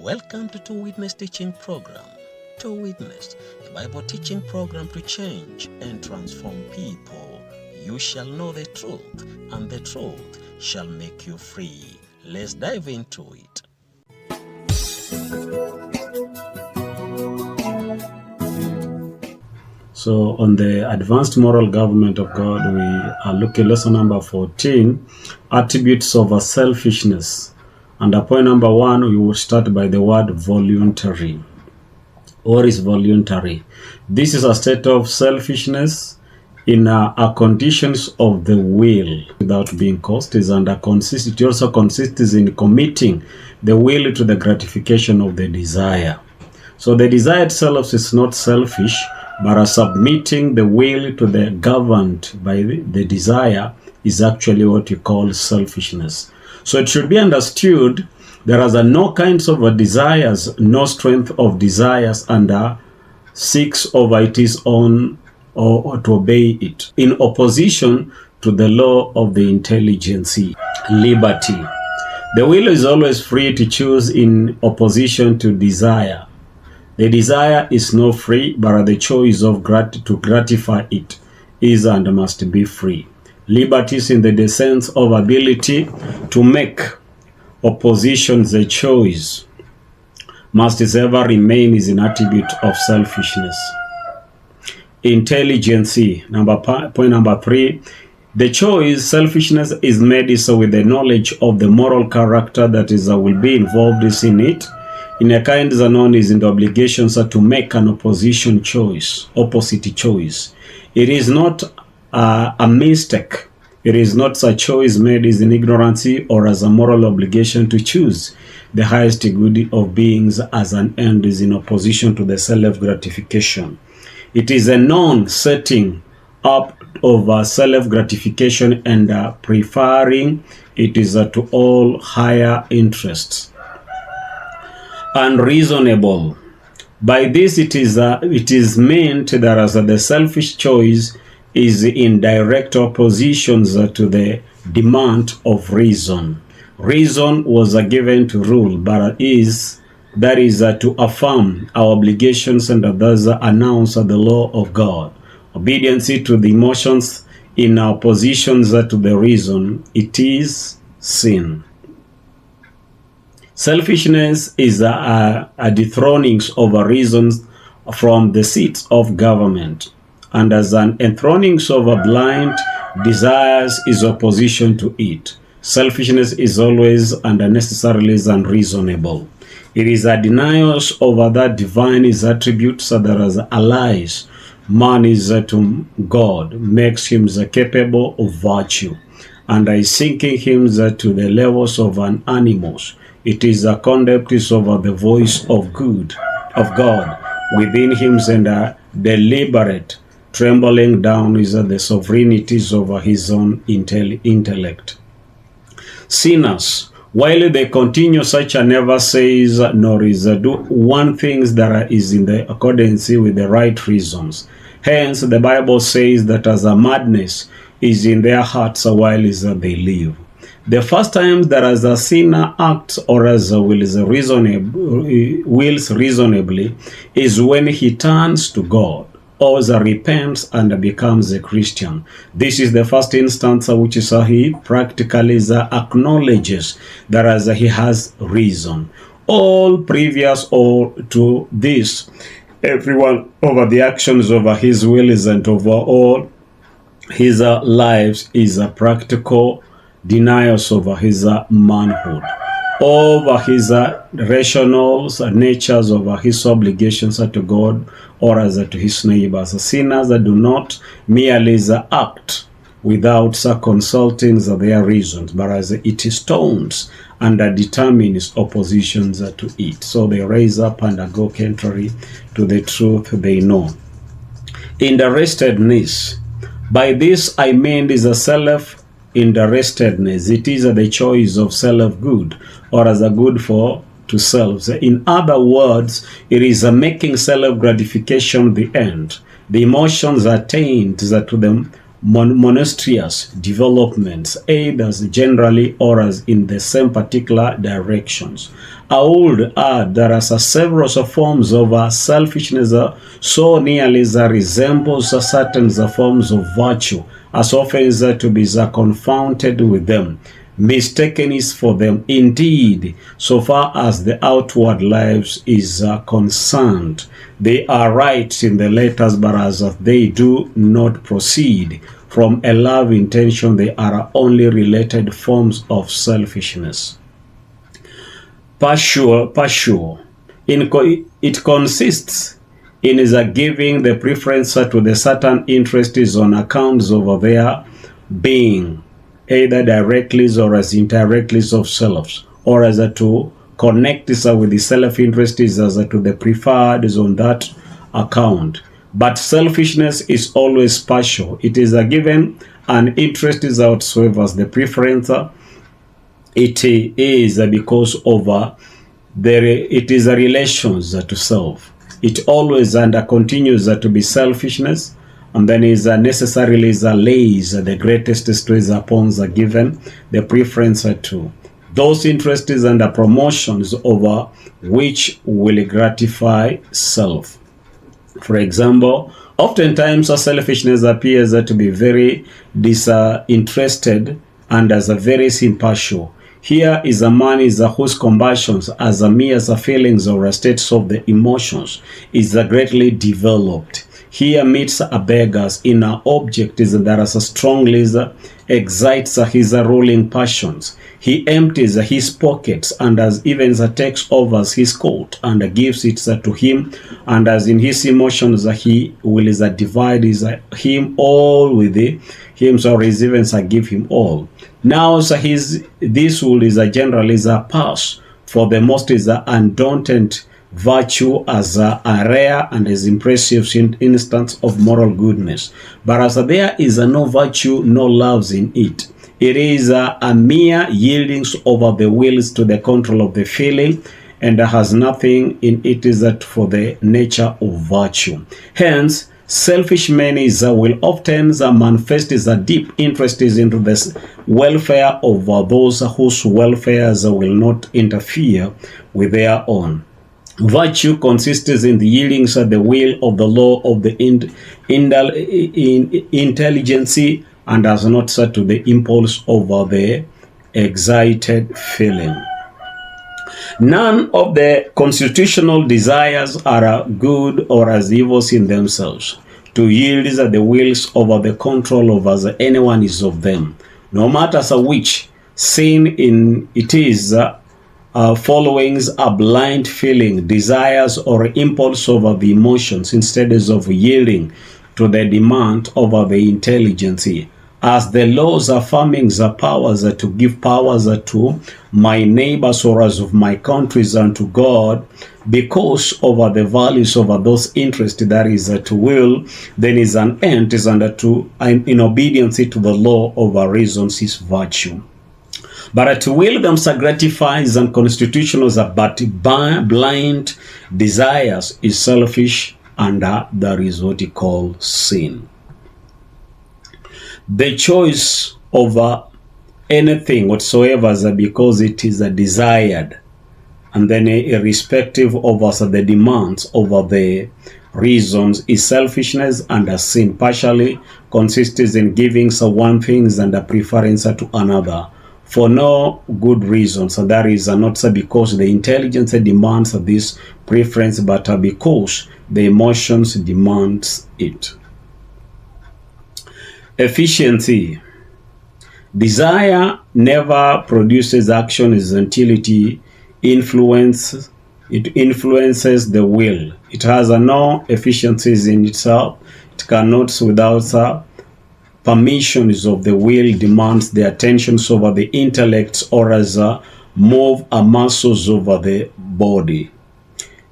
Welcome to Two Witness Teaching Program. Two Witness, a Bible teaching program to change and transform people. You shall know the truth, and the truth shall make you free. Let's dive into it. So on the advanced moral government of God, we are looking at lesson number 14, attributes of selfishness. Under point number 1, we will start by the word voluntary. What is voluntary? This is a state of selfishness in a conditions of the will without being caused. It also consists in committing the will to the gratification of the desire. So the desire itself is not selfish, but submitting the will to the governed by the desire is actually what you call selfishness. So it should be understood there are no kinds of desires, no strength of desires, and seeks over its own or to obey it, in opposition to the law of the intelligence, liberty. The will is always free to choose in opposition to desire. The desire is not free, but the choice of to gratify it is and must be free. Liberty is in the sense of ability to make opposition the choice. Must ever remain is an attribute of selfishness. Intelligence, point number 3. The choice, selfishness, is made so with the knowledge of the moral character that will be involved in it. In a kind is known as in the obligations to make an opposite choice. It is not a mistake. It is not a choice made as in ignorance or as a moral obligation to choose the highest good of beings as an end is in opposition to the self-gratification. It is a non-setting up of self-gratification and preferring it is to all higher interests. Unreasonable. By this it is meant that as the selfish choice is in direct opposition to the demand of reason. Reason was given to rule, but that is to affirm our obligations and thus announce the law of God. Obedience to the emotions in opposition to the reason, it is sin. Selfishness is a dethroning of reasons from the seats of government, and as an enthroning of a blind desires is opposition to it. Selfishness is always and necessarily unreasonable. It is a denial of that divine attributes that as allies man is to God, makes him capable of virtue, and is sinking him to the levels of an animal. It is a conduct over the voice of God within him, and a deliberate trembling down is the sovereignties over his own intellect. Sinners, while they continue such never says nor is do one thing that is in the accordance with the right reasons. Hence the Bible says that as a madness is in their hearts while they live. The first time that as a sinner acts or as wills reasonably is when he turns to God, or repents and becomes a Christian. This is the first instance which is he practically acknowledges that as he has reason. All previous or to this, everyone over the actions over his will is and over all his lives is a practical denials over his manhood, over his rational natures, over his obligations to God or as to his neighbors. Sinners that do not merely act without consulting their reasons, but as it stones and determines oppositions to it. So they raise up and go contrary to the truth they know. Interestedness. By this I mean is a self-interestedness. It is the choice of self-good or as a good for to self. In other words, it is a making self-gratification the end. The emotions attained to the monastrous developments, either generally or as in the same particular directions. I would add there are several forms of selfishness so nearly that resembles certain forms of virtue, as often as to be confounded with them, mistaken is for them. Indeed, so far as the outward lives is concerned, they are right in the letters, but as they do not proceed from a love intention, they are only related forms of selfishness. Partial. It consists in giving the preference to the certain interests on accounts of their being, either directly or as indirectly of selves, or as to connect with the self-interest as to the preferred on that account. But selfishness is always partial. It is given an interest is outsoever as the preference. It is because of it is a relations to self. It always and continues to be selfishness, and then is necessarily lays the greatest stress upon given the preference to those interests and the promotions over which will gratify self. For example, oftentimes selfishness appears to be very disinterested and as a very impartial. Here is a man whose compassions as a mere feelings or states of the emotions is greatly developed. Here meets a beggar's inner object is that as a strongly excites his ruling passions. He empties his pockets and as even takes over his coat and gives it to him, and as in his emotions he will divide him all with him, so his events give him all. Now so this will generally pass for the most undaunted virtue as a rare and as impressive instance of moral goodness. But as there is no virtue, no loves in it. It is a mere yieldings over the wills to the control of the feeling, and has nothing in it is that for the nature of virtue. Hence, selfish men will often manifest a deep interest into the welfare of those whose welfare will not interfere with their own. Virtue consists in the yieldings of the will of the law of the intelligence, and has not set to the impulse over the excited feeling. None of the constitutional desires are good or as evils in themselves. To yield is the wills over the control of as anyone is of them, no matter which sin in it is. Followings a blind feeling, desires, or impulse over the emotions instead of yielding to the demand over the intelligence. As the laws affirming the powers to give powers to my neighbors or as of my countries and to God, because over the values over those interests that is to will, then is an end is under to in obedience to the law over reasons is virtue. But to will them gratifies and constitutional but blind desires is selfish, and that is what you call sin. The choice over anything whatsoever is because it is desired, and then irrespective of the demands over the reasons is selfishness, and sin partially consists in giving one thing and a preference to another for no good reason. So that is not because the intelligence demands this preference, but because the emotions demands it. Efficiency. Desire never produces action until it influences the will. It has no efficiencies in itself. It cannot without permissions of the will demands the attentions over the intellect or as move a muscles over the body.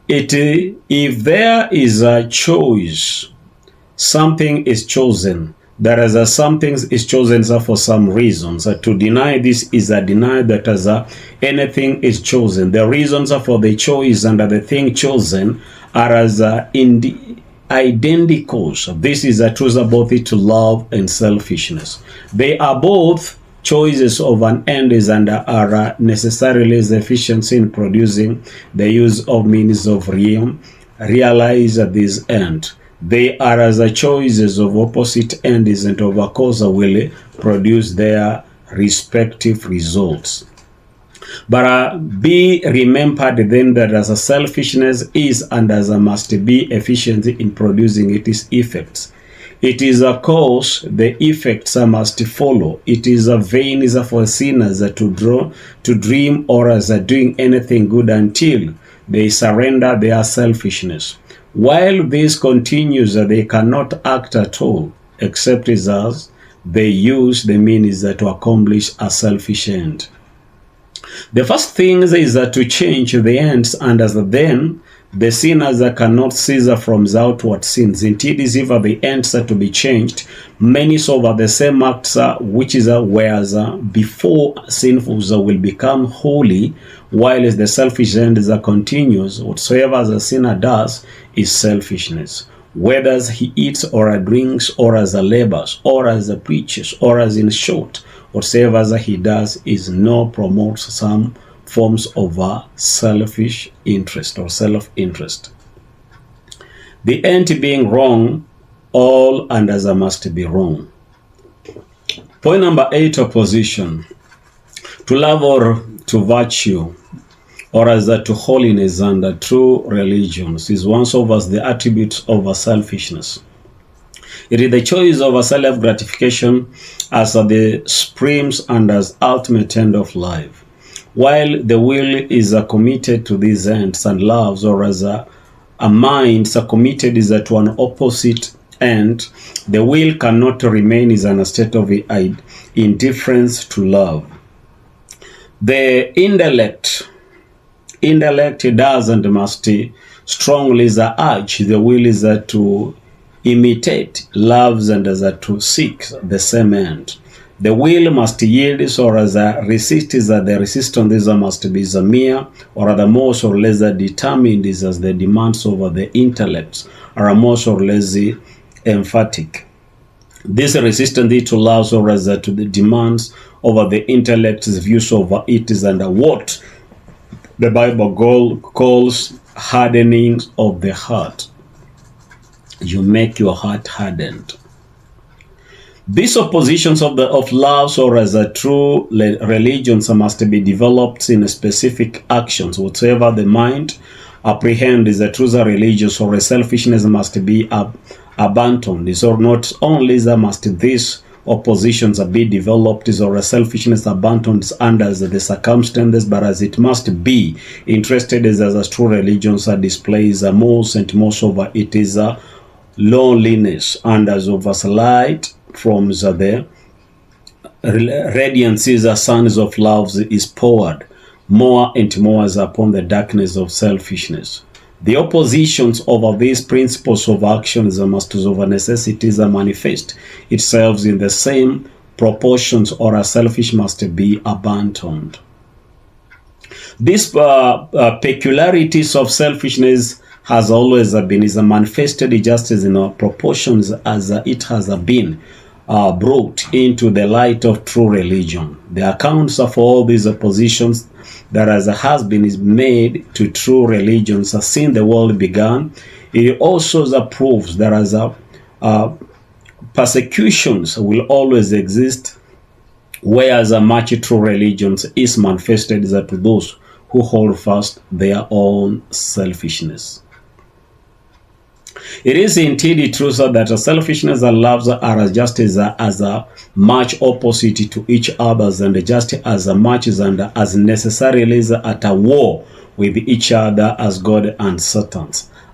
If there is a choice, something is chosen. There is something is chosen for some reasons. To deny this is a deny that as anything is chosen. The reasons for the choice and the thing chosen are as identical. This is a truth about it to love and selfishness. They are both choices of an end is and are necessarily the efficiency in producing the use of means of realize this end. They are as the choices of opposite ends and of a cause will produce their respective results. But be remembered then that as a selfishness is and as a must be efficiency in producing its effects. It is a cause, the effects must follow. It is a vain is for sinners to dream or as doing anything good until they surrender their selfishness. While this continues, they cannot act at all, except as they use the means to accomplish a selfish end. The first thing is to change the ends, and as then the sinners cannot cease from the outward sins. Indeed, if the ends are to be changed, many of the same acts which is whereas before sinful will become holy, while the selfish end continues. Whatsoever the sinner does is selfishness. Whether he eats or drinks or as labors or as preaches or as in short, whatsoever he does is no promotes some forms of selfish interest or self-interest. The end being wrong, all and as must be wrong. Point number 8, opposition. To love or to virtue, or as to holiness and true religions, is one of the attributes of selfishness. It is the choice of self-gratification as the supreme and as ultimate end of life. While the will is committed to these ends and loves, or as a mind committed is to an opposite end, the will cannot remain in a state of indifference to love. The intellect does and must strongly urge the will is to imitate, loves, and as to seek the same end. The will must yield, or as resist is the resistance must be the mere, or the more or less determined is as the demands of the intellect are more or less emphatic. This resistance to love, or as to the demands of the intellect's views of it is under what the Bible calls hardening of the heart. You make your heart hardened. These oppositions of love, or as a true religions, must be developed in specific actions. Whatever the mind apprehend is a true religious or a selfishness must be abandoned. So not only must these oppositions be developed or a selfishness abandoned under the circumstances, but as it must be interested as a true religions displays most and most of it is loneliness, and as of a light from the radiances the suns of love is poured more and more as upon the darkness of selfishness. The oppositions of these principles of actions must of necessities manifest itself in the same proportions, or a selfish must be abandoned. These peculiarities of selfishness has always been is manifested just as in proportions as it has been brought into the light of true religion. The accounts of all these oppositions that has been made to true religions since the world began, it also proves that as persecutions will always exist, whereas much true religions is manifested to those who hold fast their own selfishness. It is indeed true that selfishness and love are just as much opposite to each other, and just as much and as necessarily at a war with each other as God and Satan,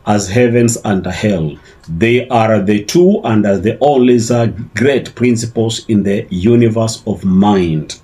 as heavens and hell. They are the two and as the only great principles in the universe of mind.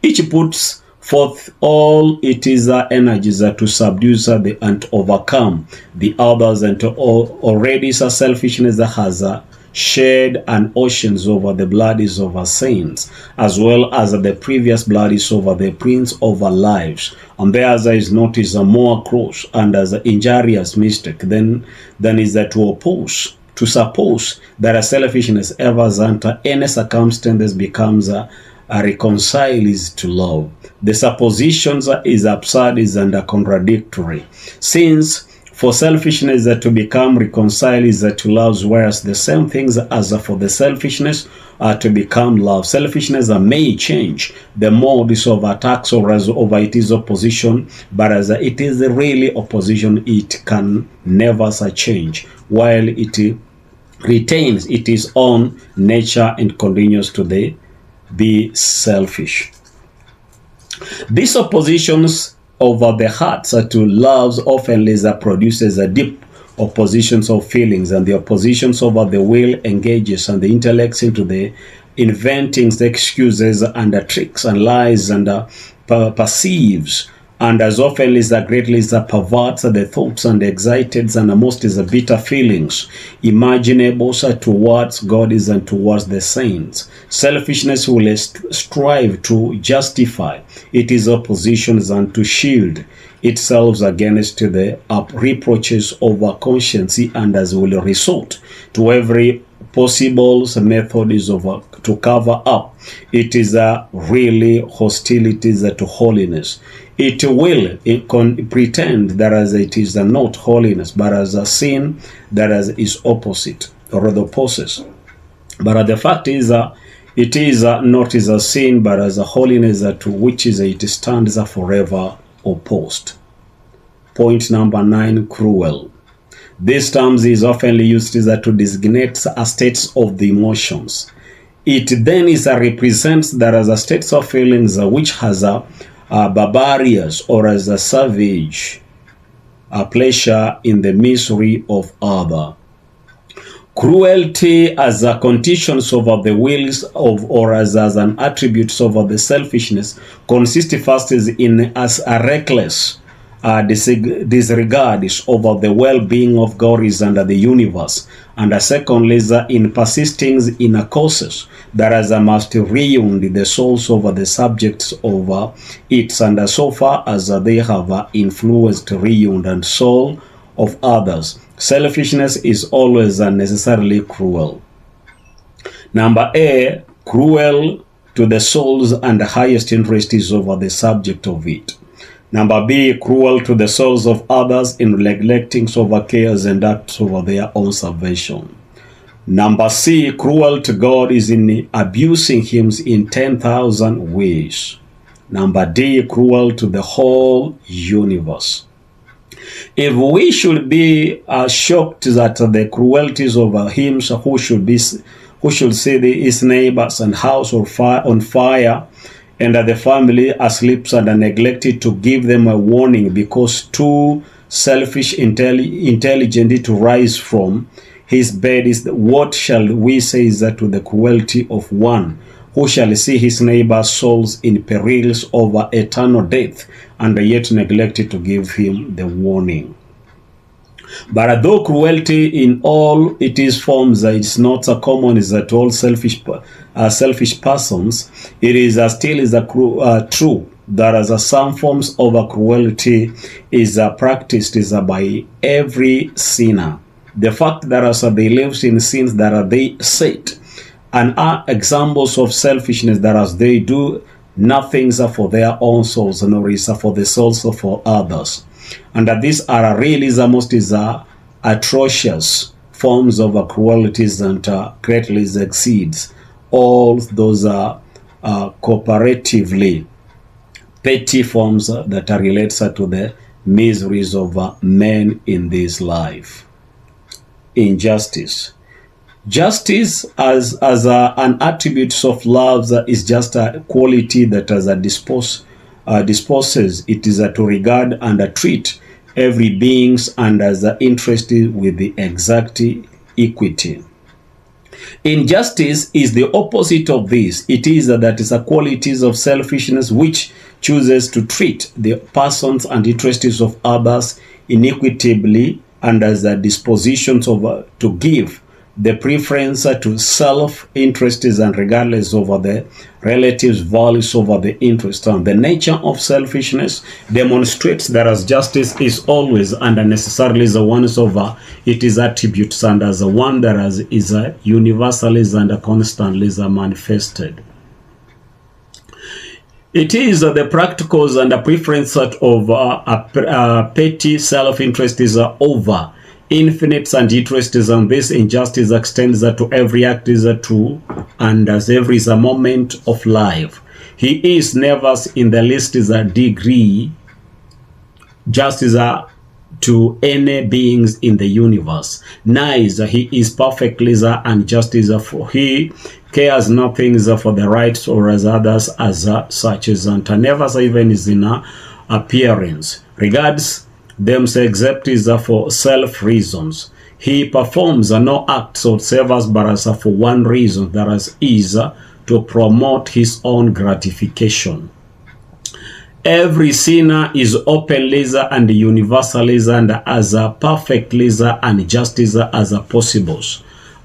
Each puts forth all it is energies to subdue and overcome the others, and already selfishness has shed an oceans over the bloodies of our saints, as well as the previous bloodies over the prince of our lives. And there is not is a more gross and as injurious mistake than is that to oppose to suppose that a selfishness ever under any circumstances becomes reconciles to love. The suppositions is absurd and contradictory, since for selfishness to become reconciled is to love, whereas the same things as for the selfishness to become love. Selfishness may change the modes of attacks or as over it is opposition, but as it is really opposition, it can never change, while it retains its own nature and continues to be selfish. These oppositions over the hearts to loves often produces a deep oppositions of feelings, and the oppositions over the will engages and the intellects into the inventing the excuses and the tricks and lies and perceives, and as often as greatly perverts the thoughts and excited and most is bitter feelings imaginable towards God and towards the saints. Selfishness will strive to justify its oppositions and to shield itself against the reproaches over conscience, and as will resort to every possible method is to cover up it is really hostilities to holiness. It will pretend that as it is not holiness, but as a sin that is opposite or the opposite. But the fact is it is not as a sin, but as a holiness to which it stands forever opposed. Point number 9, cruel. This term is often used to designate a states of the emotions. It then represents that as a states of feelings which has a barbarous or as a savage pleasure in the misery of other. Cruelty as a conditions over the wills of or as an attribute over the selfishness consists first as a reckless disregard over the well-being of God and the universe, and secondly is in persisting in a causes that as a must ruin the souls over the subjects over it, and so far as they have influenced ruin and soul of others. Selfishness is always unnecessarily cruel. Number A, cruel to the souls and the highest interest is over the subject of it. Number B, cruel to the souls of others in neglecting over cares and acts over their own salvation. Number C, cruel to God is in abusing him in 10,000 ways. Number D, cruel to the whole universe. If we should be shocked that the cruelties over him who should see his neighbors and house on fire, and the family asleep and neglected to give them a warning because too selfish, intelligent to rise from his bed, is what shall we say is that to the cruelty of one who shall see his neighbor's souls in perils over eternal death, and yet neglected to give him the warning. But though cruelty in all its forms is not so common as to all selfish persons, it is still true that as some forms of cruelty is practiced by every sinner. The fact that as they live in sins that they set and are examples of selfishness, that as they do nothing for their own souls, nor is for the souls of others. And that these are really the most atrocious forms of cruelties and greatly exceeds all those cooperatively petty forms that are related to the miseries of men in this life. Injustice. Justice as an attribute of love is just a quality that as a disposes it is to regard and treat every beings and as interested with the exact equity. Injustice is the opposite of this. It is that is a qualities of selfishness which chooses to treat the persons and interests of others inequitably and as a dispositions of to give the preference to self-interest is and regardless over the relatives' values over the interest. And the nature of selfishness demonstrates that as justice is always and necessarily the one over it is attributes and as the one that is universally and constantly manifested. It is the practicals and the preference of petty self-interest is over infinite and interest is on this injustice extends to every act is true and as every is a moment of life. He is never in the least is a degree justice to any beings in the universe. Neither he is perfectly and justice for he cares nothing for the rights or as others as such as and never even is in appearance regards themselves except is for self reasons. He performs no acts or serves but as for one reason, that is to promote his own gratification. Every sinner is openly and universally and as perfectly and justice as possible.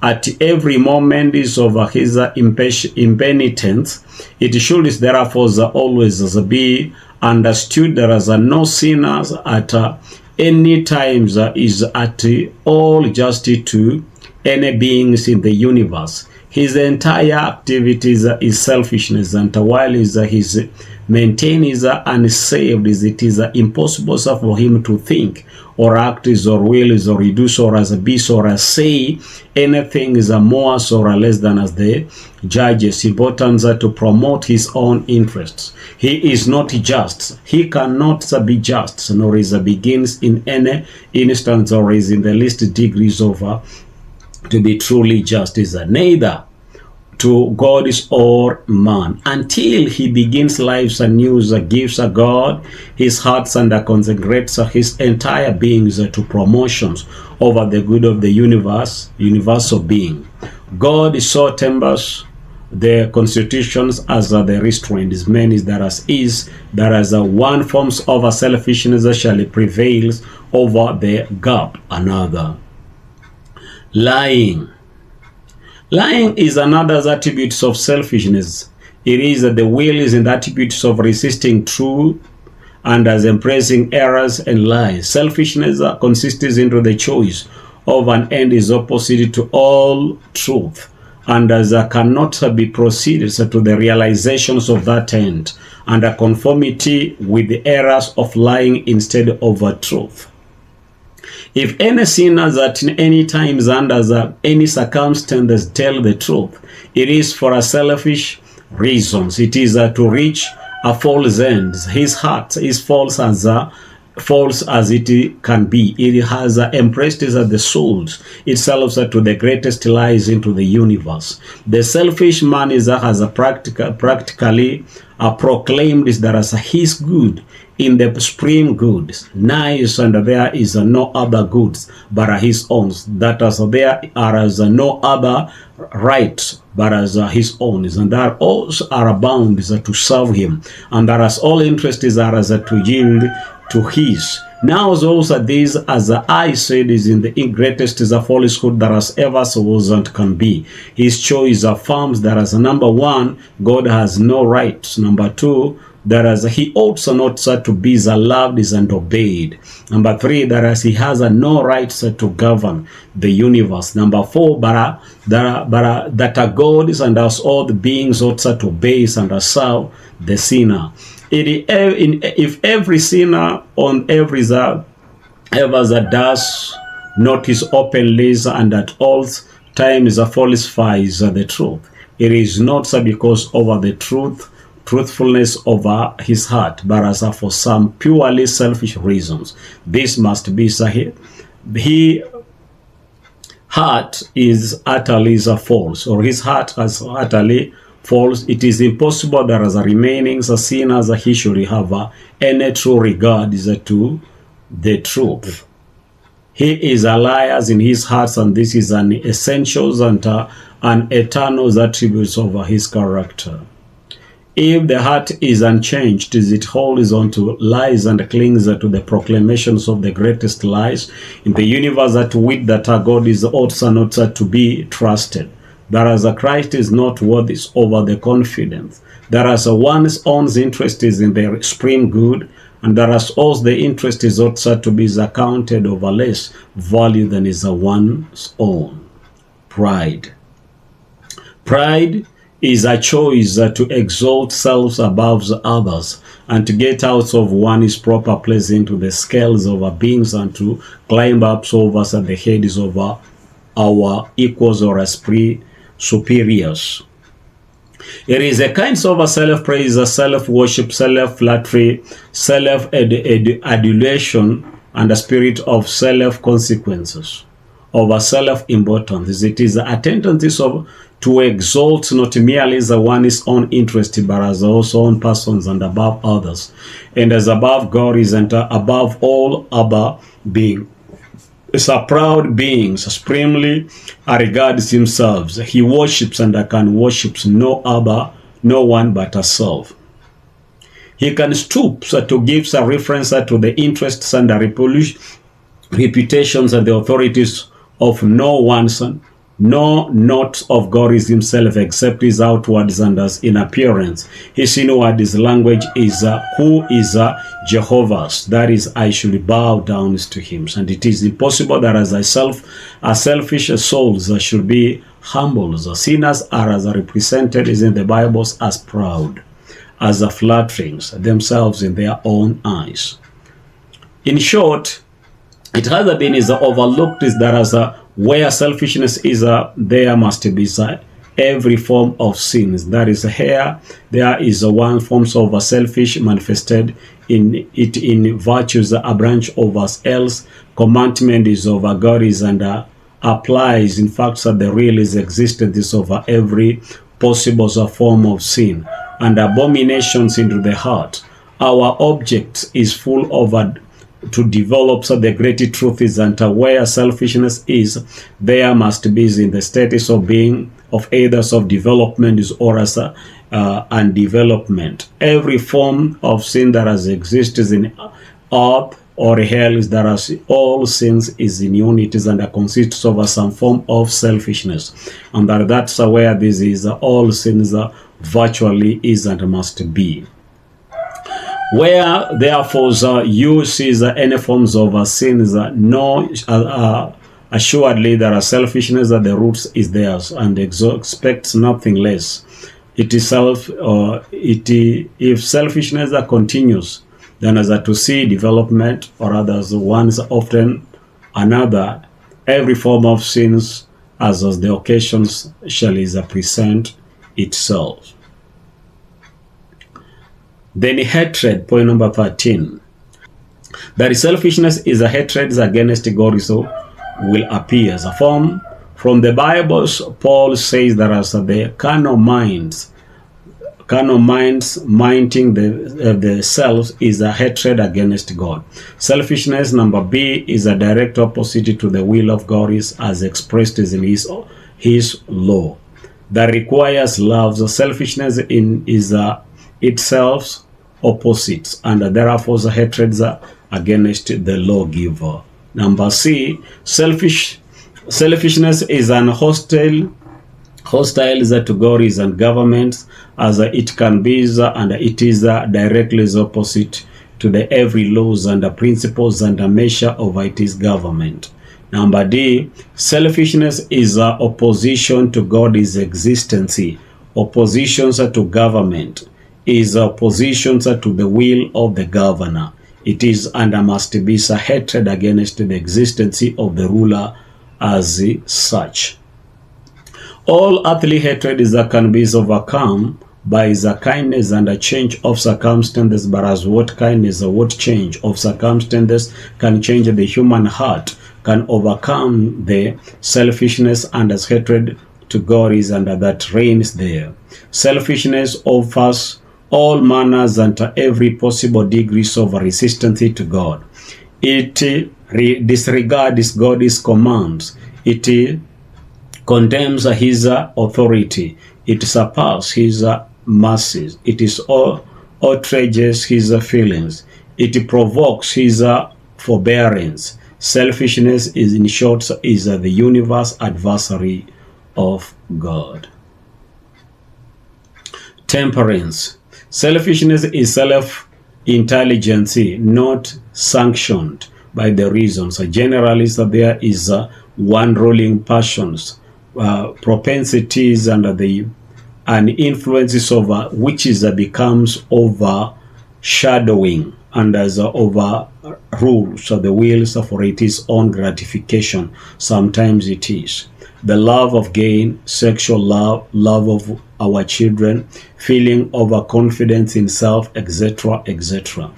At every moment is of his impenitence, it should therefore always be understood there is no sinners at any times is at all just to any beings in the universe. His entire activities is selfishness, and while his maintain is unsaved, it is impossible for him to think or act or will or reduce or as a beast or as say anything is more or less than as the judges. Important to promote his own interests. He is not just. He cannot be just, nor is begins in any instance or is in the least degrees over to be truly just. Is neither to God or man until he begins lives anew, gives a God his hearts and consecrates his entire beings to promotions over the good of the universal being. God so tempers the constitutions as the restraint is many that as one forms of selfishness shall prevails over the gap another. Lying is another attribute of selfishness. It is that the will is in the attributes of resisting truth and as embracing errors and lies. Selfishness consists into the choice of an end is opposite to all truth and as cannot be proceeded to the realizations of that end and a conformity with the errors of lying instead of truth. If any sinners at any times and as any circumstances tell the truth, it is for a selfish reasons. It is to reach a false end. His heart is false as it can be. It has embraced the souls itself to the greatest lies into the universe. The selfish man has practically proclaimed that as his good in the supreme goods, nice, and there is no other goods but his own. That as there are as no other rights but as his own, and that all are bound to serve him, and that as all interests are as to yield to his. Now also these, as I said, is in the greatest is a falsehood that as ever was and can be. His choice affirms that as number one, God has no rights. Number two, that as he ought not to be loved is and obeyed. Number three, that as he has no rights to govern the universe. Number four, that a God is and as all the beings ought to obey and serve the sinner. If every sinner on every ever does not his open lies and at all times falsifies the truth, it is not because over the truthfulness over his heart, but as for some purely selfish reasons. This must be Sahih. His heart is utterly false, or his heart is utterly false. It is impossible that as a remaining sinner as he should have any true regard to the truth. He is a liar in his heart, and this is an essential and an eternal attribute of his character. If the heart is unchanged, it holds on to lies and clings to the proclamations of the greatest lies in the universe, that wit that our God is also not to be trusted. Whereas Christ is not worthy over the confidence. Whereas one's own interest is in the supreme good, and whereas also the interest is also to be accounted of less value than is one's own. Pride. Pride is a choice to exalt selves above others and to get out of one's proper place into the scales of our beings and to climb up over at the heads of our equals or esprit superiors. It is a kind of self-praise, self-worship, self-flattery, self-adulation, and a spirit of self-consequences, of self-importance. It is a tendency to exalt not merely as one's own interest, but as also on persons and above others, and as above God is and above all other being. Is a proud being, supremely regards himself. He worships and can worships no one but herself. He can stoop to give a reference to the interests and the reputations and the authorities of no one, not of God is himself, except his outwards and as in appearance. His inward language is who is Jehovah's. That is, I should bow down to him. And it is impossible that as selfish souls should be humble. The sinners are as represented in the Bibles as proud, as flattering themselves in their own eyes. In short, it has been overlooked is that as where selfishness is, there must be every form of sins. That is, here there is one form of selfish manifested in virtues, a branch of us else. Commandment is over God is and applies. In fact, that the real is existence over every possible form of sin and abominations into the heart. Our object is full of to develop the great truth is and where selfishness is, there must be in the status of being of either of development is or as undevelopment. Every form of sin that has existed in earth or hell is that as all sins is in unities and consists of some form of selfishness, and that's where this is all sins virtually is and must be. Where therefore you see any forms of sins, no, assuredly there are selfishness that the roots is theirs and expects nothing less. It is if selfishness continues, then as to see development or others one's often another, every form of sins as the occasions shall is present itself. Then hatred, point number 13. That selfishness is a hatred against God, so will appear as a form. From the Bible, Paul says that as the carnal minds minding the self is a hatred against God. Selfishness, number B, is a direct opposite to the will of God is as expressed in his law. That requires love. The selfishness is itself opposites and therefore the hatreds against the lawgiver. Number C, selfishness is an hostile to God and governments, as it can be and it is directly opposite to the every laws and the principles and the measure of its government. Number D, selfishness is opposition to God's existence, oppositions to government, is oppositions to the will of the governor. It is and must be a hatred against the existence of the ruler as such. All earthly hatred is can be overcome by the kindness and a change of circumstances, but as what kindness or what change of circumstances can change the human heart, can overcome the selfishness and as hatred to God is under that reigns there. Selfishness offers all manners and every possible degrees of resistance to God. It disregards God's commands. It condemns his authority. It surpasses his mercies. It is outrages his feelings. It provokes his forbearance. Selfishness is, in short, is the universe adversary of God. Temperance. Selfishness is self-intelligence, not sanctioned by the reasons. Generally, there is one ruling passions, propensities, and influences over which becomes overshadowing and as overrules the wills for its own gratification. Sometimes it is the love of gain, sexual love, love of our children, feeling overconfidence in self, etc., etc.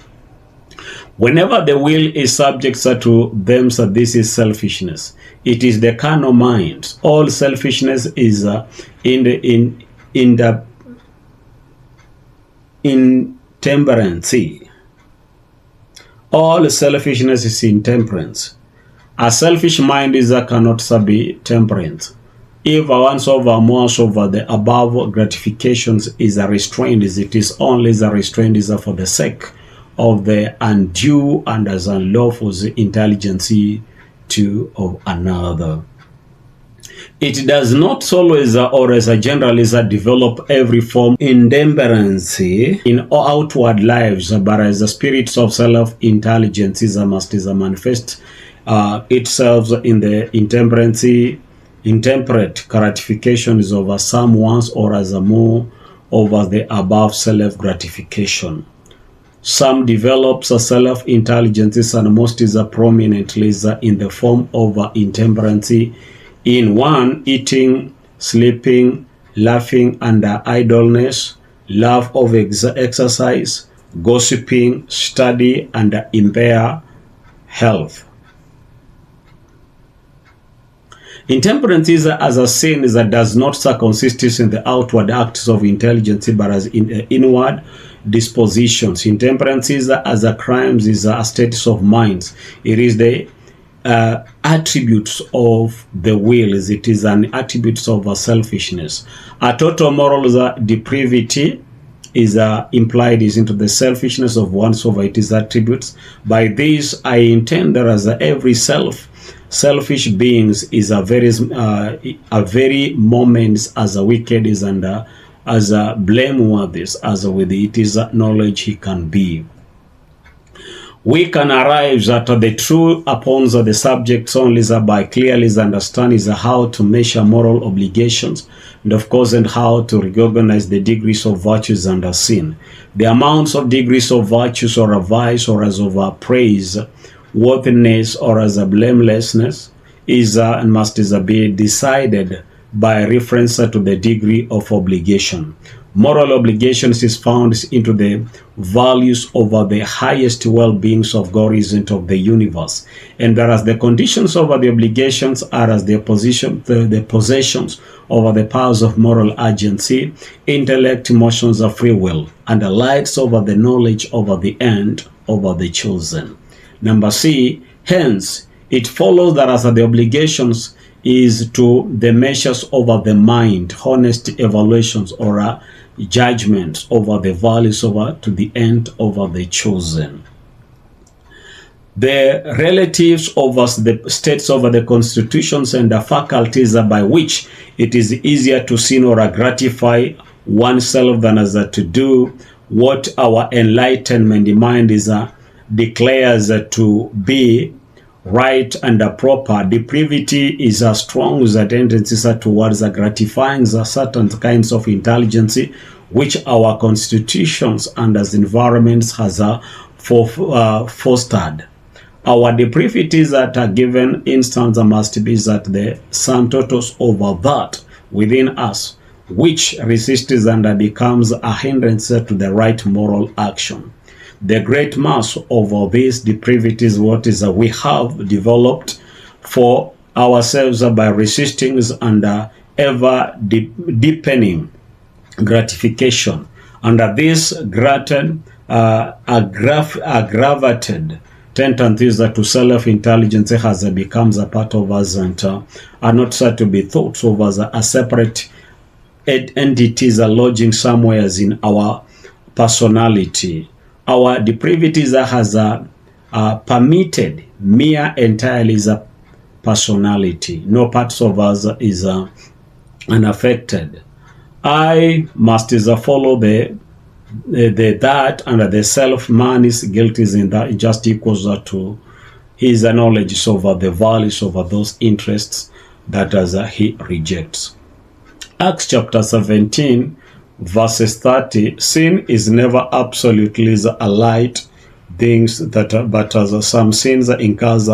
Whenever the will is subject to them, so this is selfishness. It is the carnal mind. All selfishness is intemperance. All selfishness is intemperance. A selfish mind cannot be temperance. If once over more over the above gratifications is a restraint, it is only the restraint is for the sake of the undue and as unlawful intelligence to of another. It does not always or as a general develop every form intemperance in outward lives, but as the spirits of self-intelligence must manifest itself in the intemperate gratifications of some ones or as a more over the above self-gratification. Some develops a self-intelligence and most is prominently in the form of intemperance in one, eating, sleeping, laughing, and idleness, love of exercise, gossiping, study, and impair health. Intemperance is as a sin that does not consist in the outward acts of intelligence, but as in inward dispositions. Intemperance is as a crimes is a state of minds. It is the attributes of the will. It is an attribute of selfishness. A total moral depravity is implied is into the selfishness of one's over its attributes. By this, I intend that as every selfish beings is a very moments as a wicked is and as a blameworthy as with it is knowledge he can be. We can arrive at the true upon the subjects only by clearly understanding how to measure moral obligations and of course and how to recognize the degrees of virtues and sin. The amounts of degrees of virtues or a vice or as of praise, worthiness or as a blamelessness is and must be decided by reference to the degree of obligation. Moral obligations is found into the values over the highest well-beings of God isn't of the universe. And whereas the conditions over the obligations are as the possessions over the powers of moral agency, intellect, emotions of free will, and the lights over the knowledge over the end over the chosen. Number C, hence, it follows that as the obligations is to the measures over the mind, honest evaluations or judgments over the values over to the end over the chosen. The relatives over the states over the constitutions and the faculties by which it is easier to sin or gratify oneself than as to do what our enlightenment mind is declares to be right and proper. Depravity is as strong as a tendency towards gratifying certain kinds of intelligence which our constitutions and as environments has fostered. Our depravities that are given instance must be that the sum totals over that within us which resists and becomes a hindrance to the right moral action. The great mass of all these depravities, what is we have developed for ourselves by resisting and ever deepening gratification. Under this aggravated tendencies to self-intelligence has becomes a part of us and are not said to be thought of as a separate entities are lodging somewhere in our personality. Our depravities has permitted mere entirely is a personality. No parts of us is unaffected. I must follow the that under the self. Man is guilty in that it just equals to his knowledge over the values over those interests that as he rejects. Acts chapter 17 verses 30, sin is never absolutely a light things that but as some sins incurs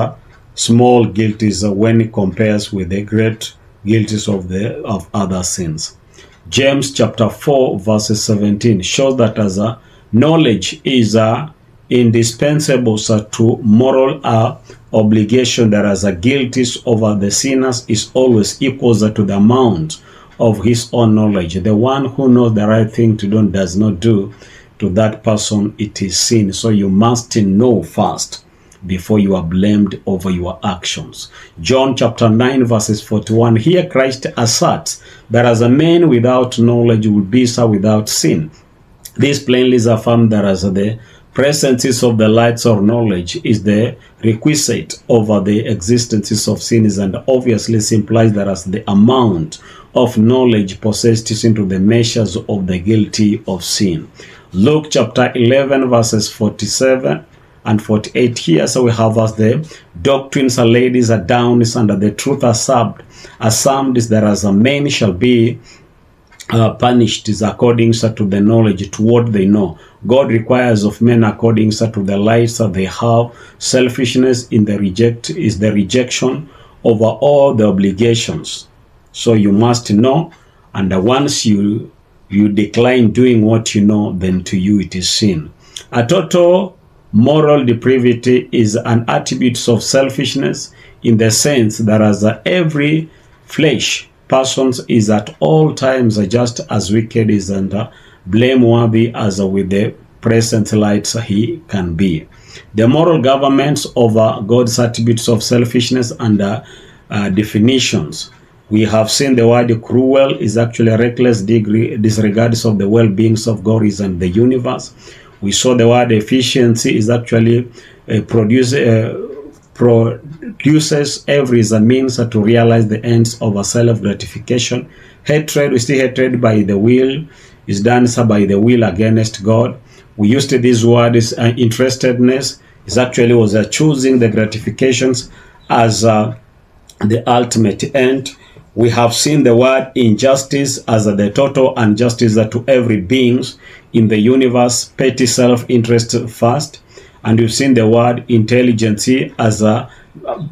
small guilties when it compares with the great guilties of other sins. James chapter 4 verses 17 shows that as a knowledge is indispensable to moral obligation, that as a guilties over the sinners is always equals to the amount of his own knowledge. The one who knows the right thing to do does not do, to that person it is sin. So you must know first before you are blamed over your actions. John chapter 9 verses 41. Here Christ asserts that as a man without knowledge will be so without sin. This plainly is affirmed that as the presence of the lights of knowledge is the requisite over the existences of sins, and obviously implies that as the amount of knowledge possessed is into the measures of the guilty of sin. Luke chapter 11 verses 47 and 48. Here so we have as the doctrines are laid is down is under the truth assumed is that as a man shall be punished is according to the knowledge to what they know. God requires of men according to the lights that they have. Selfishness in the rejection over all the obligations. So you must know, and once you decline doing what you know, then to you it is sin. A total moral depravity is an attribute of selfishness in the sense that as every flesh person is at all times just as wicked is and blameworthy as with the present lights he can be. The moral governments over God's attributes of selfishness and definitions. We have seen the word cruel is actually a reckless disregards of the well-beings of God and the universe. We saw the word efficiency is actually produces every is a means to realize the ends of a self-gratification. Hatred, we see hatred by the will is done by the will against God. We used this word is interestedness is actually was choosing the gratifications as the ultimate end. We have seen the word injustice as the total injustice to every being in the universe, petty self-interest first. And we've seen the word intelligence as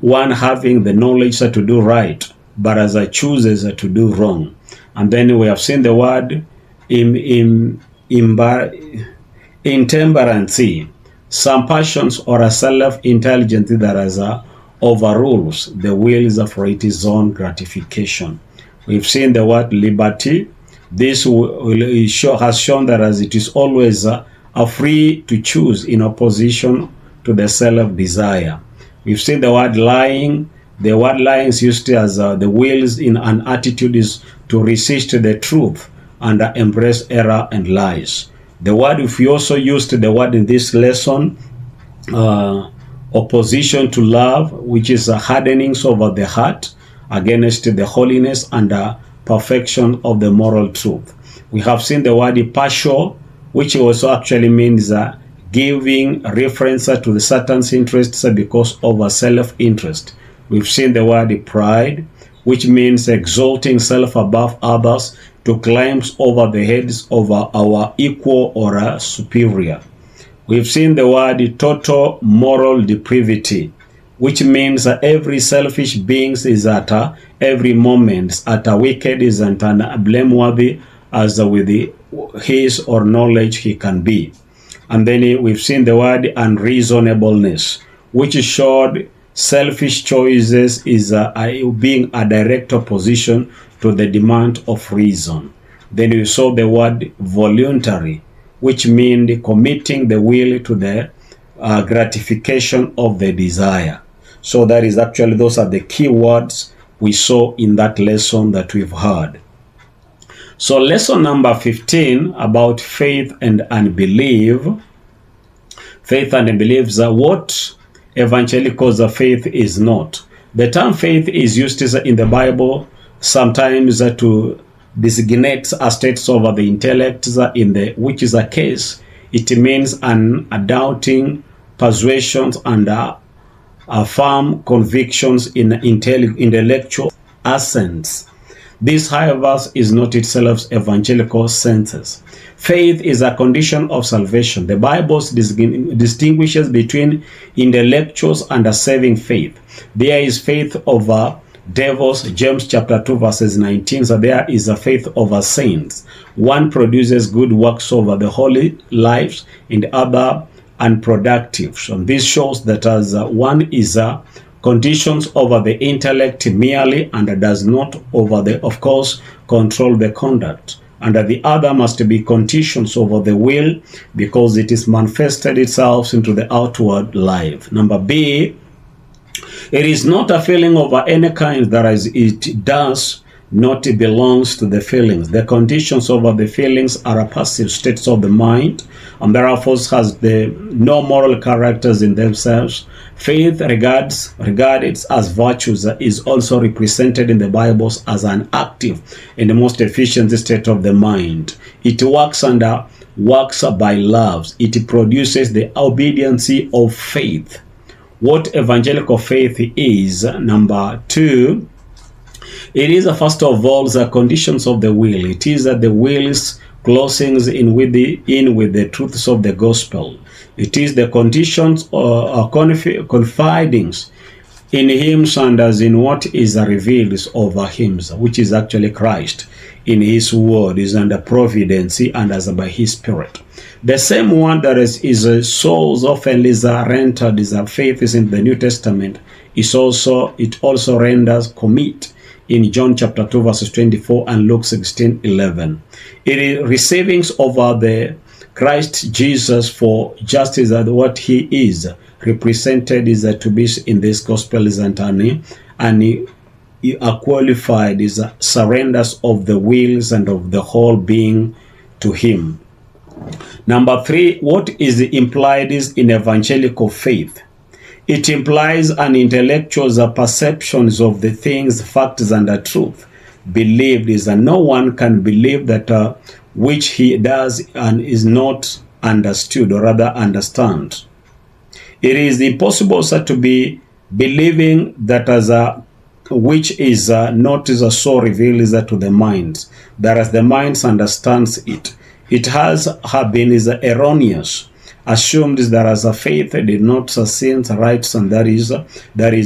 one having the knowledge to do right, but as a chooses to do wrong. And then we have seen the word intemperance, some passions or a self-intelligence that as overrules the wills for its own gratification. We've seen the word liberty. This has shown that as it is always free to choose in opposition to the self-desire. We've seen the word lying. The word lying is used as the wills in an attitude is to resist the truth and embrace error and lies. The word, if we also used the word in this lesson, opposition to love, which is a hardening over the heart against the holiness and perfection of the moral truth. We have seen the word partial, which also actually means giving reference to the Satan's interests because of a self-interest. We've seen the word pride, which means exalting self above others to climb over the heads of our equal or superior. We've seen the word total moral depravity, which means that every selfish being is at every moment at a wicked is and blameworthy as with his or knowledge he can be. And then we've seen the word unreasonableness, which showed selfish choices is being a direct opposition to the demand of reason. Then we saw the word voluntary, which means committing the will to the gratification of the desire. So that is actually, those are the key words we saw in that lesson that we've heard. So lesson number 15 about faith and unbelief. Faith and unbelief is what evangelical faith is not. The term faith is used in the Bible sometimes to designate a state over the intellect, which is a case. It means an doubting persuasions and firm convictions in intellectual assents. This, however, is not itself evangelical senses. Faith is a condition of salvation. The Bible distinguishes between intellectuals and a saving faith. There is faith over devils, James chapter 2 verses 19. So there is a faith over saints. One produces good works over the holy lives, and the other unproductive. So this shows that as one is conditions over the intellect merely and does not over the, of course, control the conduct. And the other must be conditions over the will, because it is manifested itself into the outward life. Number B, it is not a feeling over any kind, that is, it does not belongs to the feelings. The conditions over the feelings are a passive states of the mind, and therefore has no moral characters in themselves. Faith regarded as virtues is also represented in the Bibles as an active and the most efficient state of the mind. It works by love. It produces the obedience of faith. What evangelical faith is, number 2, it is first of all the conditions of the will. It is that the will's closings in with the truths of the gospel. It is the conditions or confidings in him and as in what is revealed over him, which is actually Christ in his word, is under providence and as by his spirit. The same one that is so often is rendered is a faith is in the New Testament. It also renders commit in John chapter 2 verses 24 and Luke 16:11. It is receivings over the Christ Jesus for justice as what he is represented is to be in this gospel is and he are qualified is surrenders of the wills and of the whole being to him. Number 3, what is implied is in evangelical faith. It implies an intellectual's perceptions of the things, facts, and the truth. Believed is that no one can believe that which he does and is not understood, or rather understand. It is impossible to be believing that as which is not is so revealed is to the mind, that as the mind understands it. It has been is erroneous, assumed that as a faith did not sustain rights, and that is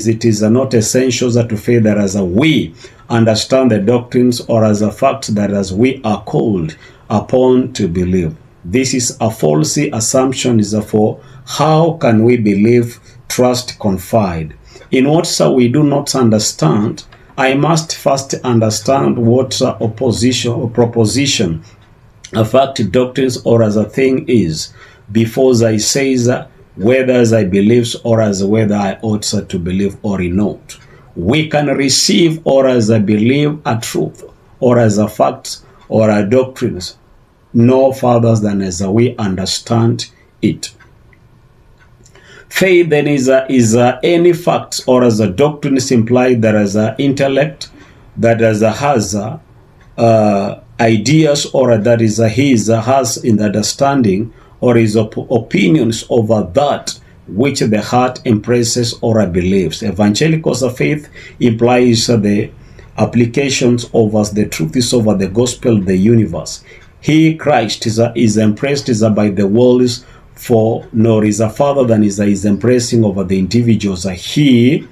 it is not essential to faith that as we understand the doctrines, or as a fact that as we are called upon to believe. This is a false assumption is for how can we believe, trust, confide in what we do not understand. I must first understand what opposition or proposition, a fact, doctrines, or as a thing is, before I say whether I believe or as whether I ought to believe or not. We can receive or as I believe a truth or as a fact or a doctrines no further than as we understand it. Faith then is any facts or as a doctrine is implied that as an intellect that as a has ideas, or that is has in the understanding or his opinions over that which the heart impresses or believes. Evangelical faith implies the applications of the truths over the gospel, the universe. He, Christ, is impressed by the world, for nor is a father than is impressing over the individuals. He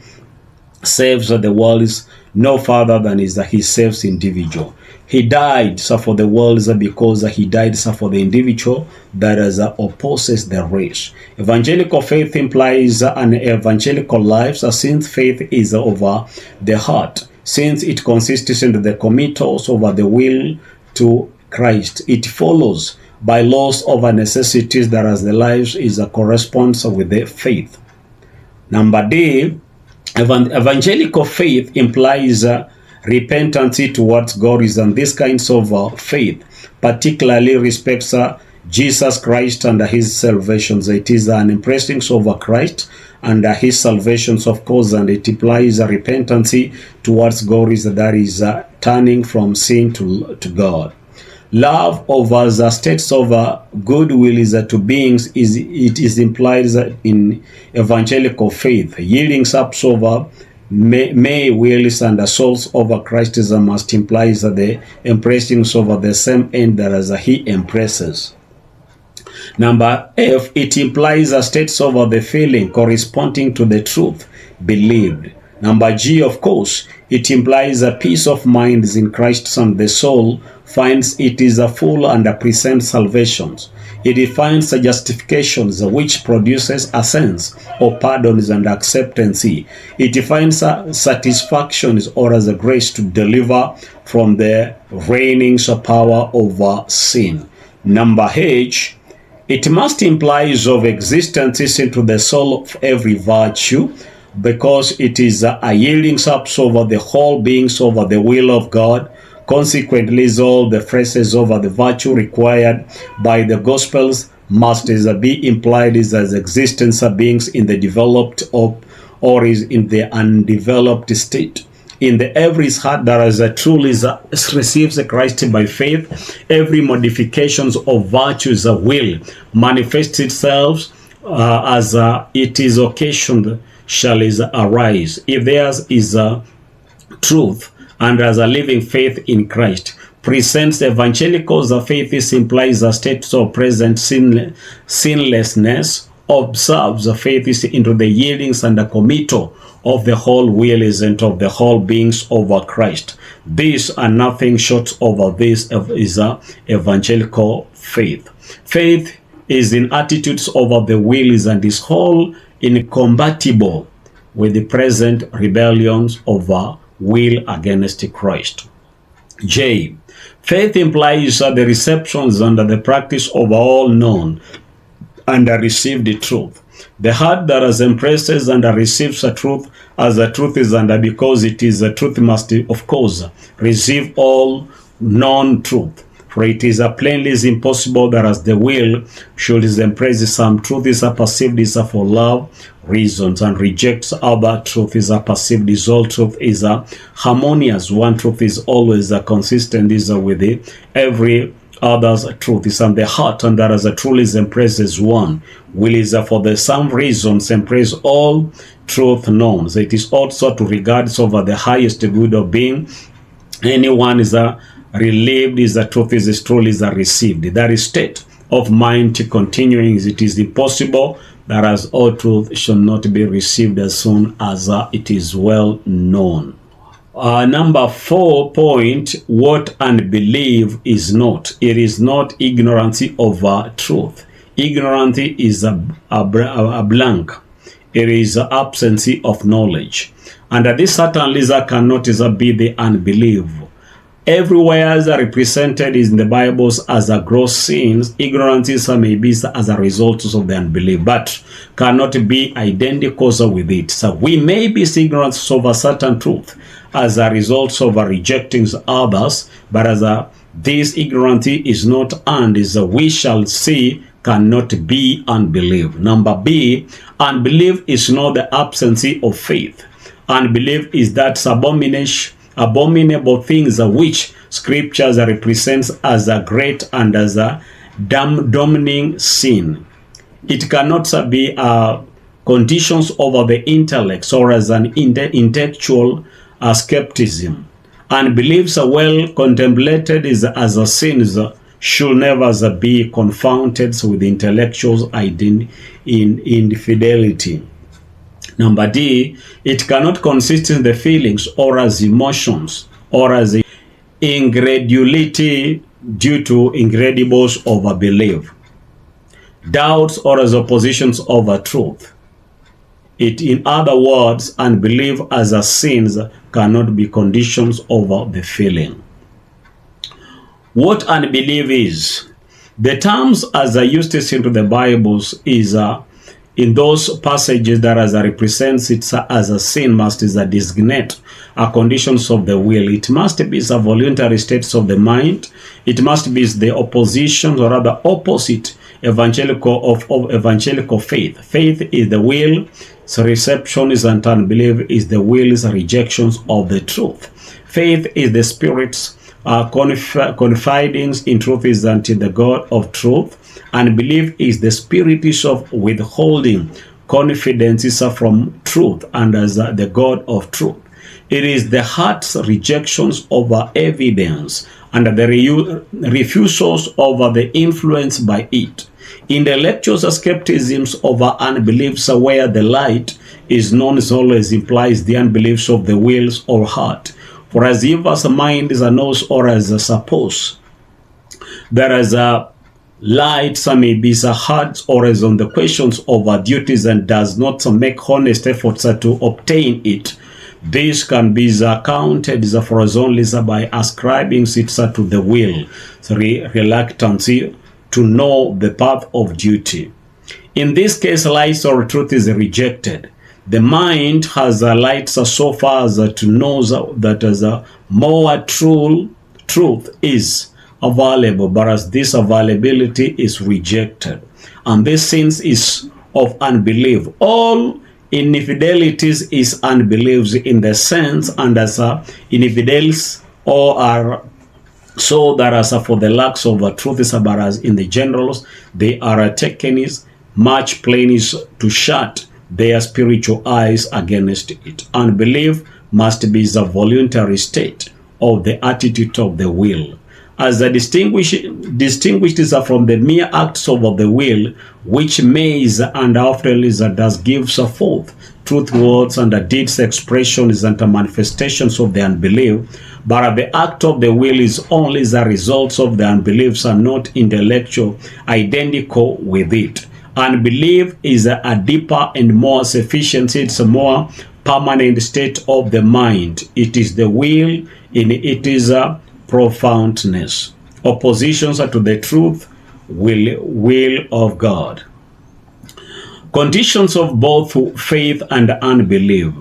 saves the world, no further than he saves individual. He died for the world because he died for the individual that opposes the race. Evangelical faith implies an evangelical life, since faith is over the heart, since it consists in the committals over the will to Christ. It follows by laws of necessities that as the lives is a corresponds with the faith. Number D, evangelical faith implies repentance towards God is, and this kinds of faith particularly respects Jesus Christ and his salvations. It is an embracing of Christ and his salvations, of course, and it implies a repentance towards God, is that is turning from sin to God. Love of as a states of goodwill is to beings is implied in evangelical faith. Yielding up over may wills and the souls over Christ is must implies the embracing over the same end that as he embraces. Number F, it implies a state over the feeling corresponding to the truth believed. Number G, of course, it implies a peace of mind in Christ, and the soul finds it is a full and a present salvations. It defines a justifications which produces a sense of pardons and acceptance. It defines a satisfactions or as a grace to deliver from the reigning power over sin. Number H, it must implies of existence into the soul of every virtue, because it is a yielding up over the whole beings over the will of God. Consequently, all the phrases over the virtue required by the Gospels must be implied as existence of beings in the developed or is in the undeveloped state. In the every heart that is truly receives Christ by faith, every modifications of virtues will manifest itself as it is occasioned shall is arise. If theirs is a truth and as a living faith in Christ, presents evangelicals of faith, this implies a state of present sinlessness, observes the faith is into the yieldings and the committal of the whole will is into of the whole beings over Christ. These are nothing short of this is a evangelical faith. Faith is in attitudes over the will is and is whole incompatible with the present rebellions of will against Christ. J. Faith implies the receptions and the practice of all known and received the truth. The heart that has embraces and receives a truth as the truth is, and because it is a truth must of course receive all non-truth. For it is plainly is impossible that as the will should embrace some truth is perceived is for love reasons and rejects other truth is perceived is all truth is harmonious. One truth is always consistent is with it. Every other's truth is on the heart, and that as a truly embraces one will is for the some reasons embrace all truth known. So it is also to regard over the highest good of being. Anyone is relieved is the truth is truly is received. That is state of mind to continuing is it is impossible that as all truth shall not be received as soon as it is well known. Number 4 point, what unbelief is not. It is not ignorance of truth. Ignorance is a blank. It is absence of knowledge. And this certainly cannot be the unbelief. Everywhere as represented is in the Bibles as a gross sins, ignorance may be as a result of the unbelief, but cannot be identical with it. So we may be ignorant of a certain truth as a result of rejecting others, but as this ignorance is not, and is we shall see cannot be unbelief. Number B, unbelief is not the absence of faith. Unbelief is that abominable things which scriptures represents as a great and as a damning sin. It cannot be conditions over the intellect or as an intellectual skepticism. Unbeliefs are well contemplated as a sins should never be confounded with intellectual infidelity. Number D, it cannot consist in the feelings or as emotions or as incredulity due to incredibles over belief, doubts or as oppositions over truth. It, in other words, unbelief as a sins cannot be conditions over the feeling. What unbelief is? The terms as I used to into the Bibles is in those passages that as represents it as a sin must is a designate a conditions of the will. It must be a voluntary states of the mind. It must be the opposition, or rather opposite evangelical of evangelical faith. Faith is the will, so reception is and unbelief is the will's rejections of the truth. Faith is the spirit's confiding in truth is unto the God of truth. Unbelief is the spirit of withholding confidence is from truth and as the God of truth. It is the heart's rejections over evidence and the refusals over the influence by it. Intellectual skepticisms over unbeliefs where the light is known as always implies the unbeliefs of the wills or heart. For as if as a mind is a knows or as a suppose, there is a light, some may be a heart or as on the questions of our duties and does not make honest efforts to obtain it. This can be accounted for as only by ascribing it to the will, reluctance to know the path of duty. In this case, light or truth is rejected. The mind has a light so far as to know that as a more true truth is available, but as this availability is rejected. And this sense is of unbelief. All infidelities is unbeliefs in the sense, and as infidels or are so that as for the lacks of truth is but as in the generals they are taken is much plain is to shut their spiritual eyes against it. Unbelief must be the voluntary state of the attitude of the will, as the distinguished is from the mere acts of the will, which may and often is does gives forth truth words and deeds expressions and manifestations of the unbelief. But the act of the will is only the results of the unbeliefs and not intellectual identical with it. Unbelief is a deeper and more sufficient, it's a more permanent state of the mind. It is the will in it is a profoundness. Oppositions to the truth will of God. Conditions of both faith and unbelief.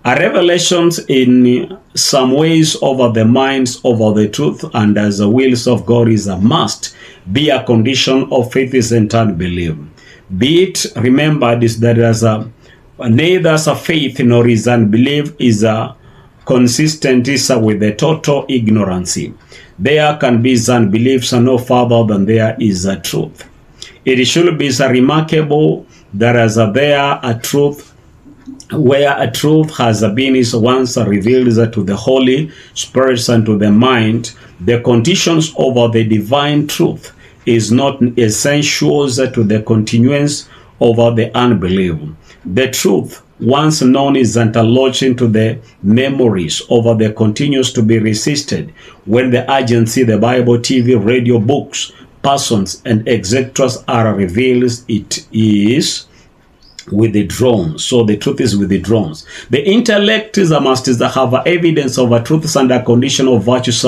A revelations in some ways over the minds over the truth and as the wills of God is a must be a condition of faith and unbelief. Be it remembered is that as a neither as a faith nor is unbelief is a consistent is with the total ignorance. There can be unbeliefs no further than there is a truth. It should be remarkable that as there a truth where a truth has been is once revealed to the Holy Spirit and to the mind, the conditions over the divine truth is not essential to the continuance over the unbelief. The truth once known is lodged into the memories over the continues to be resisted when the agency, the Bible, TV, radio, books, persons, and etc. are revealed. It is withdrawn. So the truth is withdrawn. The intellect is a must have evidence of a truth and a condition of virtues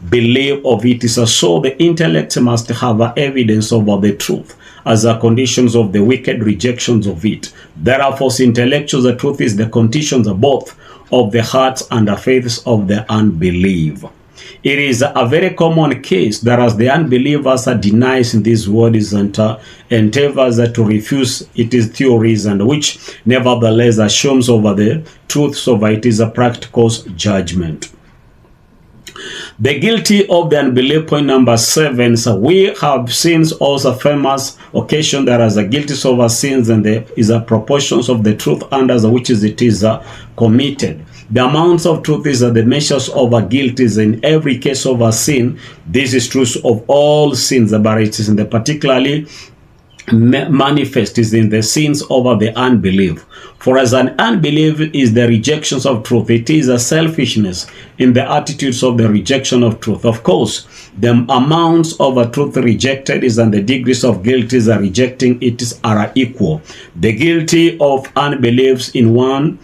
believe of it is so the intellect must have evidence of the truth as a conditions of the wicked rejections of it. Therefore, intellectual the truth is the conditions of both of the hearts and the faiths of the unbelief. It is a very common case that as the unbelievers denies this word is endeavors to refuse it is theories and which nevertheless assumes over the truths of it is a practical judgment. The guilty of the unbelief, point number 7. So we have seen also famous occasion that as a guilty of our sins and there is a proportions of the truth under which is it is committed. The amounts of truth is the measures of a guilt is in every case of a sin. This is true of all sins, but it is in the particularly manifest is in the sins over the unbelief. For as an unbelief is the rejections of truth, it is a selfishness in the attitudes of the rejection of truth. Of course, the amounts of a truth rejected is and the degrees of guilt is a rejecting it is are equal. The guilty of unbeliefs in one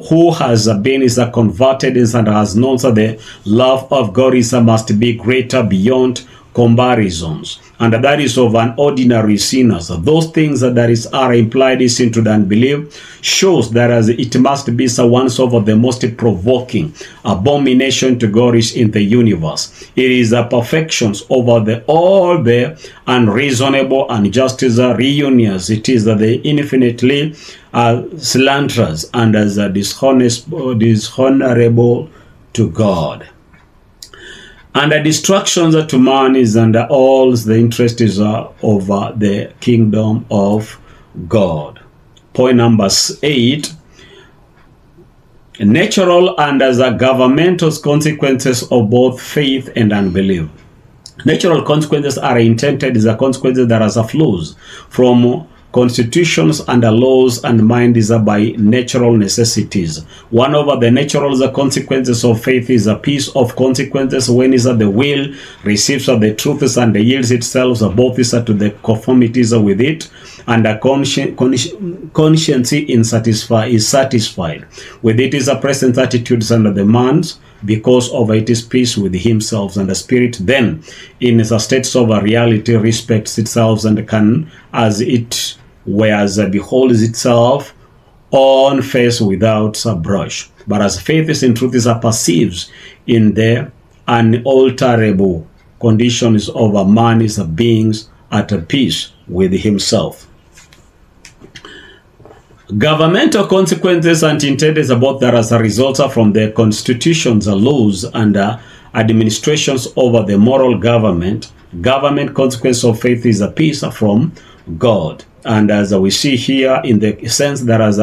who has been is converted is and has known the love of God is must be greater beyond comparisons, and that is of an ordinary sinners. Those things that are implied is into the unbelief shows that as it must be one of the most provoking abomination to God is in the universe. It is the perfections over all the unreasonable injustice reunions. It is the infinitely slanderous and as dishonorable to God. And the destructions to man is under all the interest is over the kingdom of God. Point number 8. Natural and as a governmental consequences of both faith and unbelief. Natural consequences are intended as a consequences that are flows from constitutions and laws and mind is by natural necessities. One of the natural consequences of faith is a piece of consequences when is the will receives the truths and yields itself both is to the conformities with it, and the conscience is satisfied with it is a present attitudes and demands because of it is peace with himself, and the spirit then in a state of a reality respects itself and can as it whereas beholds itself on face without a brush. But as faith is in truth is perceives in the unalterable conditions of a man is a beings at peace with himself. Governmental consequences and intended about that as a result from the constitutions, laws, and administrations over the moral government. Government consequence of faith is a peace from God. And as we see here in the sense that as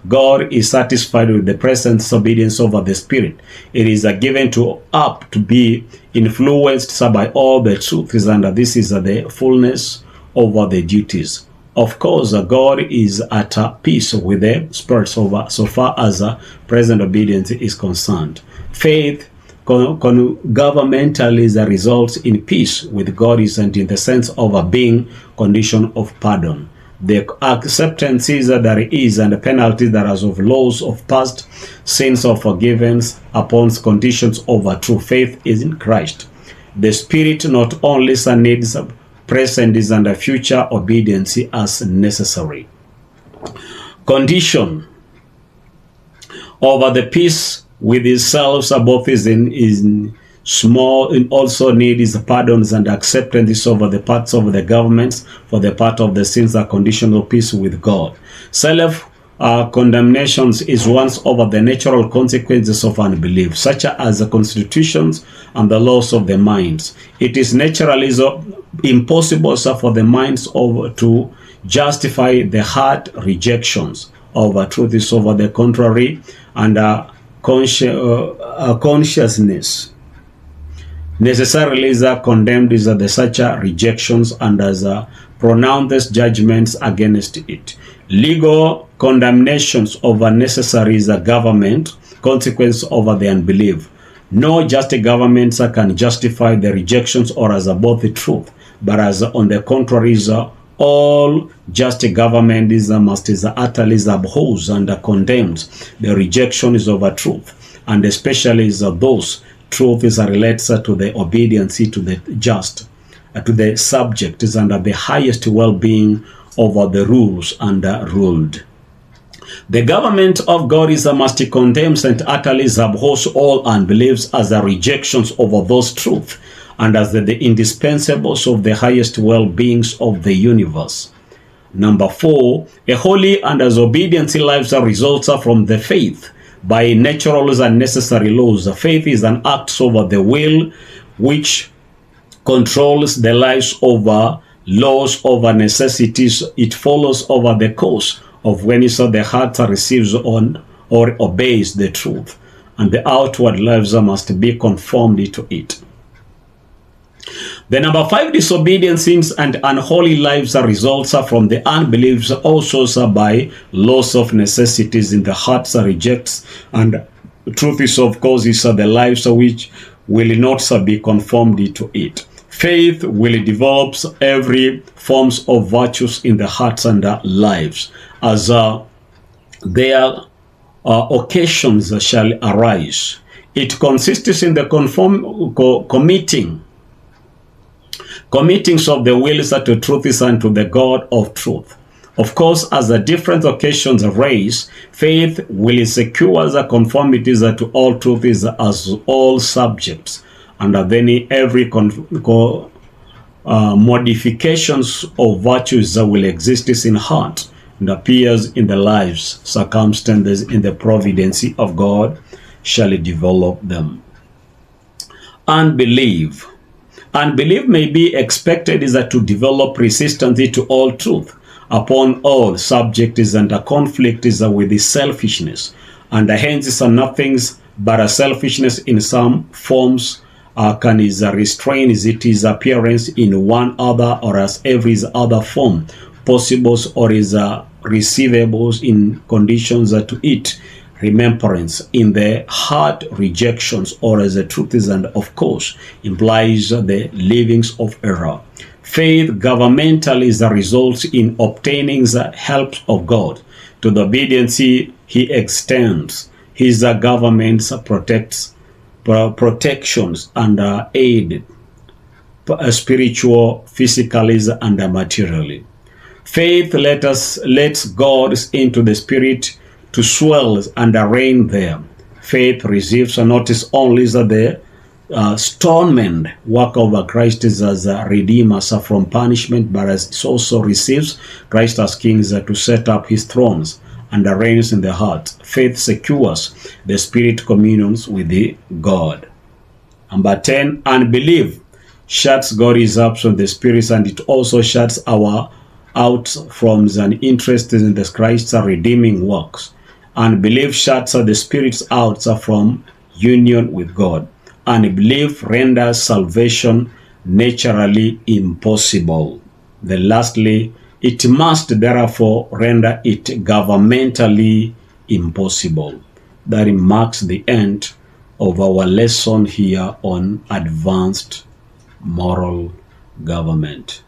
God is satisfied with the present obedience over the Spirit, it is given to up to be influenced by all the truths, and this is the fullness over the duties. Of course, God is at peace with the Spirit over so far as present obedience is concerned. Faith governmentally results in peace with God is and in the sense of a being condition of pardon. The acceptances there is and the penalties that are of laws of past sins of forgiveness upon conditions of true faith is in Christ. The Spirit not only needs present is and future obedience as necessary. Condition over the peace with himself above is in small, and also need is pardons and acceptance over the parts of the governments for the part of the sins are conditional peace with God. Self condemnations is once over the natural consequences of unbelief, such as the constitutions and the laws of the minds. It is naturally impossible for the minds to justify the heart rejections of truth is over the contrary, and consciousness necessarily is condemned is the such rejections and as pronounced judgments against it. Legal condemnations over necessary is a government consequence over the unbelief. No just governments can justify the rejections or as about the truth, but as on the contrary is all just government is must is utterly abhors and condemns the rejections of truth, and especially is those truth is relates to the obedience to the just, to the subject is under the highest well-being over the rules and ruled. The government of God is must condemns and utterly abhors all unbeliefs as the rejections over those truth and as the indispensables of the highest well-beings of the universe. Number 4, a holy and as obedience lives results from the faith by natural and necessary laws. Faith is an act over the will which controls the lives over laws over necessities. It follows over the course of when the heart receives on or obeys the truth, and the outward lives must be conformed to it. The number 5, disobedience sins and unholy lives results from the unbeliefs also by loss of necessities in the hearts rejects, and truth is of course is the lives which will not be conformed to it. Faith will develop every forms of virtues in the hearts and lives as their occasions shall arise. It consists in the committing Committings of the will to truth is unto the God of truth. Of course, as the different occasions arise, faith will secure the conformities to all truth is as all subjects, and then every modifications of virtues that will exist in heart and appears in the lives, circumstances, in the providence of God shall develop them. Unbelief. Unbelief may be expected is that to develop resistance to all truth upon all subjects and a conflict is with the selfishness, and hence is nothing but a selfishness in some forms can is restrain its appearance in one other or as every other form possibles or is receivables in conditions to it remembrance in the heart rejections or as the truth is, and of course implies the livings of error. Faith governmental is the result in obtaining the help of God to the obedience he extends. His governments protections and aid spiritual, physically, and materially. Faith lets God into the spirit to swell and reign there. Faith receives a notice only that the stonement work of Christ is as a redeemer from punishment, but as it also receives Christ as king to set up his thrones and reigns in the heart. Faith secures the spirit communions with the God. Number 10, unbelief shuts God is up from the spirits, and it also shuts our out from an interest in the Christ's redeeming works. Unbelief shuts the spirits out from union with God. Unbelief renders salvation naturally impossible. Then lastly, it must therefore render it governmentally impossible. That marks the end of our lesson here on advanced moral government.